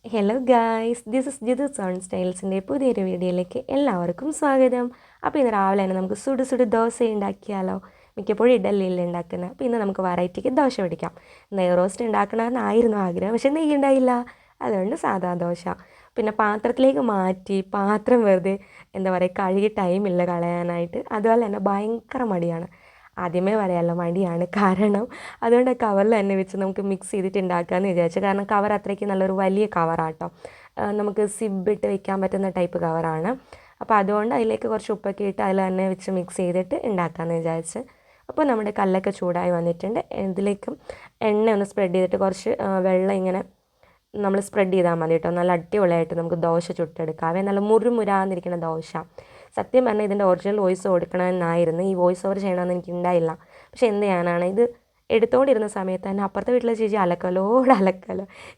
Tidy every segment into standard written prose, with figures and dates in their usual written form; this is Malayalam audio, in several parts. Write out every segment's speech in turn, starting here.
Hello guys, this is Jithu zone സ്റ്റൈൽസിൻ്റെ പുതിയൊരു വീഡിയോയിലേക്ക് എല്ലാവർക്കും സ്വാഗതം. അപ്പോൾ ഇന്ന് രാവിലെ തന്നെ നമുക്ക് സുടു ദോശ ഉണ്ടാക്കിയാലോ? മിക്കപ്പോഴും ഇഡലിയിൽ ഉണ്ടാക്കുന്നത്. അപ്പോൾ ഇന്ന് നമുക്ക് വെറൈറ്റിക്ക് ദോശ പിടിക്കാം. നെയ് റോസ്റ്റ് ഉണ്ടാക്കണമെന്നായിരുന്നു ആഗ്രഹം, പക്ഷേ നെയ്യ് ഉണ്ടായില്ല. അതുകൊണ്ട് സാധാ ദോശ. പിന്നെ പാത്രത്തിലേക്ക് മാറ്റി പാത്രം വെറുതെ എന്താ പറയുക, കഴുകി ടൈമില്ല കളയാനായിട്ട്. അതുപോലെ തന്നെ ഭയങ്കര മടിയാണ്. ആദ്യമേ പറയാമല്ലോ, മടിയാണ്. കാരണം അതുകൊണ്ട് കവറിൽ തന്നെ വെച്ച് നമുക്ക് മിക്സ് ചെയ്തിട്ട് ഉണ്ടാക്കാമെന്ന് വിചാരിച്ചു. കാരണം കവർ അത്രയ്ക്ക് നല്ലൊരു വലിയ കവറാട്ടോ. നമുക്ക് സിബ് ഇട്ട് വെക്കാൻ പറ്റുന്ന ടൈപ്പ് കവറാണ്. അപ്പോൾ അതുകൊണ്ട് അതിലേക്ക് കുറച്ച് ഉപ്പൊക്കെ ഇട്ട് അതിൽ തന്നെ വെച്ച് മിക്സ് ചെയ്തിട്ട് ഉണ്ടാക്കാമെന്ന് വിചാരിച്ച്. അപ്പോൾ നമ്മുടെ കല്ലൊക്കെ ചൂടായി വന്നിട്ടുണ്ട്. ഇതിലേക്കും എണ്ണ ഒന്ന് സ്പ്രെഡ് ചെയ്തിട്ട് കുറച്ച് വെള്ളം ഇങ്ങനെ നമ്മൾ സ്പ്രെഡ് ചെയ്താൽ മതി കേട്ടോ. നല്ല അടിപൊളിയായിട്ട് നമുക്ക് ദോശ ചുട്ടെടുക്കാവേ. നല്ല മുറുമുരാന്നിരിക്കുന്ന ദോശ. സത്യം പറഞ്ഞാൽ ഇതിൻ്റെ ഒറിജിനൽ വോയിസ് കൊടുക്കണമെന്നായിരുന്നു. ഈ വോയിസ് ഓവർ ചെയ്യണമെന്ന് എനിക്ക് ഉണ്ടായില്ല. പക്ഷെ എന്ത് ചെയ്യാനാണ്, ഇത് എടുത്തുകൊണ്ടിരുന്ന സമയത്ത് തന്നെ അപ്പുറത്തെ വീട്ടിലെ ചേച്ചി അലക്കലോ.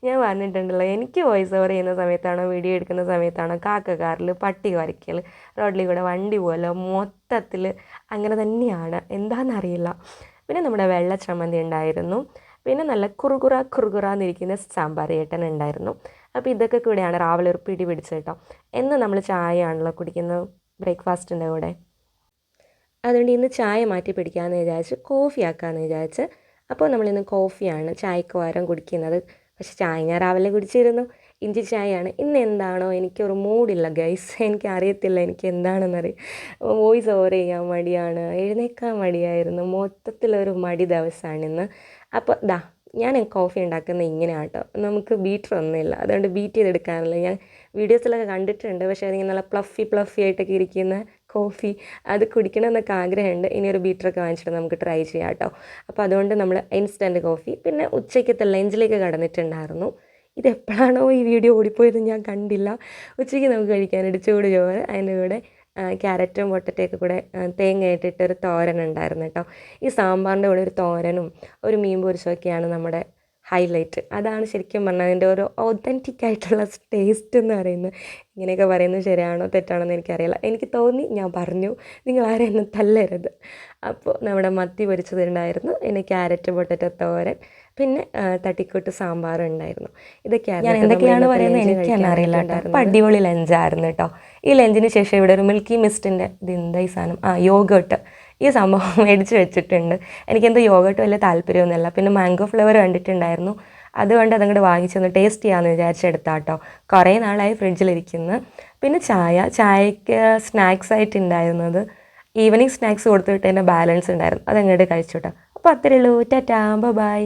ഞാൻ പറഞ്ഞിട്ടുണ്ടല്ലോ, എനിക്ക് വോയിസ് ഓവർ ചെയ്യുന്ന സമയത്താണോ വീഡിയോ എടുക്കുന്ന സമയത്താണോ കാക്ക കാറിൽ, പട്ടി കുരയ്ക്കൽ, റോഡിൽ കൂടെ വണ്ടി പോലെ മൊത്തത്തിൽ അങ്ങനെ തന്നെയാണ്. എന്താണെന്നറിയില്ല. പിന്നെ നമ്മുടെ വെള്ള ചമ്മന്തി ഉണ്ടായിരുന്നു. പിന്നെ നല്ല കുറുകുറാന്നിരിക്കുന്ന സാമ്പാർ ഏട്ടൻ ഉണ്ടായിരുന്നു. അപ്പോൾ ഇതൊക്കെ കൂടെയാണ് രാവിലെ ഒരു പിടി പിടിച്ചത് കേട്ടോ. എന്ന് നമ്മൾ ചായയാണല്ലോ കുടിക്കുന്നത് ബ്രേക്ക്ഫാസ്റ്റിൻ്റെ കൂടെ. അതുകൊണ്ട് ഇന്ന് ചായ മാറ്റി പിടിക്കാമെന്ന് വിചാരിച്ച് കോഫി ആക്കാമെന്ന് വിചാരിച്ച്. അപ്പോൾ നമ്മളിന്ന് കോഫിയാണ് ചായക്ക് പകരം കുടിക്കുന്നത്. പക്ഷേ ചായ ഞാൻ രാവിലെ കുടിച്ചിരുന്നു, ഇഞ്ചി ചായയാണ്. ഇന്ന് എന്താണോ എനിക്കൊരു മൂഡില്ല ഗൈസ്. എനിക്കറിയത്തില്ല എനിക്ക് എന്താണെന്നറിയാം. വോയിസ് ഓവർ ചെയ്യാൻ മടിയാണ്, എഴുന്നേൽക്കാൻ മടിയായിരുന്നു. മൊത്തത്തിലൊരു മടി ദിവസമാണിന്ന്. അപ്പോൾ ഞാൻ കോഫി ഉണ്ടാക്കുന്നത് ഇങ്ങനെയാണ് കേട്ടോ. നമുക്ക് ബീറ്ററൊന്നുമില്ല, അതുകൊണ്ട് ബീറ്റ് ചെയ്തെടുക്കാറില്ല. ഞാൻ വീഡിയോസിലൊക്കെ കണ്ടിട്ടുണ്ട്, പക്ഷേ അതിങ്ങനെ നല്ല പ്ലഫി ആയിട്ടൊക്കെ ഇരിക്കുന്ന കോഫി അത് കുടിക്കണമെന്നൊക്കെ ആഗ്രഹമുണ്ട്. ഇനിയൊരു ബീറ്ററൊക്കെ വാങ്ങിച്ചിട്ട് നമുക്ക് ട്രൈ ചെയ്യാം കേട്ടോ. അപ്പോൾ അതുകൊണ്ട് നമ്മൾ ഇൻസ്റ്റൻറ്റ് കോഫി. പിന്നെ ഉച്ചയ്ക്കത്തെ ലഞ്ചിലേക്ക് കടന്നിട്ടുണ്ടായിരുന്നു. ഇതെപ്പോഴാണോ ഈ വീഡിയോ ഓടിപ്പോയത് ഞാൻ കണ്ടില്ല. ഉച്ചയ്ക്ക് നമുക്ക് കഴിക്കാനായിട്ട് ചൂട് ചോറ്, അതിൻ്റെ കൂടെ ക്യാരറ്റും പൊട്ടറ്റയൊക്കെ കൂടെ തേങ്ങ ഇട്ടിട്ടൊരു തോരൻ ഉണ്ടായിരുന്നു കേട്ടോ. ഈ സാമ്പാറിൻ്റെ കൂടെ ഒരു തോരനും ഒരു മീൻ പൊരിച്ചതൊക്കെയാണ് നമ്മുടെ ഹൈലൈറ്റ്. അതാണ് ശരിക്കും പറഞ്ഞാൽ അതിൻ്റെ ഒരു ഒതൻറ്റിക് ആയിട്ടുള്ള ടേസ്റ്റ് എന്ന് പറയുന്നത്. ഇങ്ങനെയൊക്കെ പറയുന്നത് ശരിയാണോ തെറ്റാണോ എന്ന് എനിക്കറിയില്ല. എനിക്ക് തോന്നി, ഞാൻ പറഞ്ഞു. നിങ്ങളാരും എന്നെ തല്ലരുത്. അപ്പോൾ നമ്മുടെ മത്തി പൊരിച്ചതുണ്ടായിരുന്നു. പിന്നെ ക്യാരറ്റ് പൊട്ടറ്റോ തോരൻ, പിന്നെ തട്ടിക്കൂട്ട് സാമ്പാറും ഉണ്ടായിരുന്നു. ഇതൊക്കെയായിരുന്നു. ഞാൻ എന്തൊക്കെയാണ് പറയുന്നത് എനിക്കെന്നെ അറിയില്ല കേട്ടോ. അപ്പോൾ അടിപൊളി ലഞ്ചായിരുന്നു കേട്ടോ. ഈ ലഞ്ചിന് ശേഷം ഇവിടെ ഒരു മിൽക്കി മിസ്റ്റിൻ്റെ എന്താ ഈ സാധനം, യോഗട്ട്, ഈ സംഭവം മേടിച്ച് വെച്ചിട്ടുണ്ട്. എനിക്കെന്തോ യോഗട്ട് വലിയ താല്പര്യമൊന്നുമില്ല. പിന്നെ മാംഗോ ഫ്ലേവർ കണ്ടിട്ടുണ്ടായിരുന്നു, അതുകൊണ്ട് അതങ്ങോട്ട് വാങ്ങിച്ചൊന്ന് ടേസ്റ്റ് ചെയ്യാമെന്ന് വിചാരിച്ചെടുത്താട്ടോ. കുറേ നാളായി ഫ്രിഡ്ജിലിരിക്കുന്നു. പിന്നെ ചായക്ക് സ്നാക്സ് ആയിട്ടുണ്ടായിരുന്നത് ഈവനിങ് സ്നാക്സ് കൊടുത്തു വിട്ടതിൻ്റെ ബാലൻസ് ഉണ്ടായിരുന്നു, അതങ്ങോട്ട് കഴിച്ചു കേട്ടോ. അപ്പോൾ അത്രയേ ഉള്ളൂ. ടാറ്റാ, ബൈ.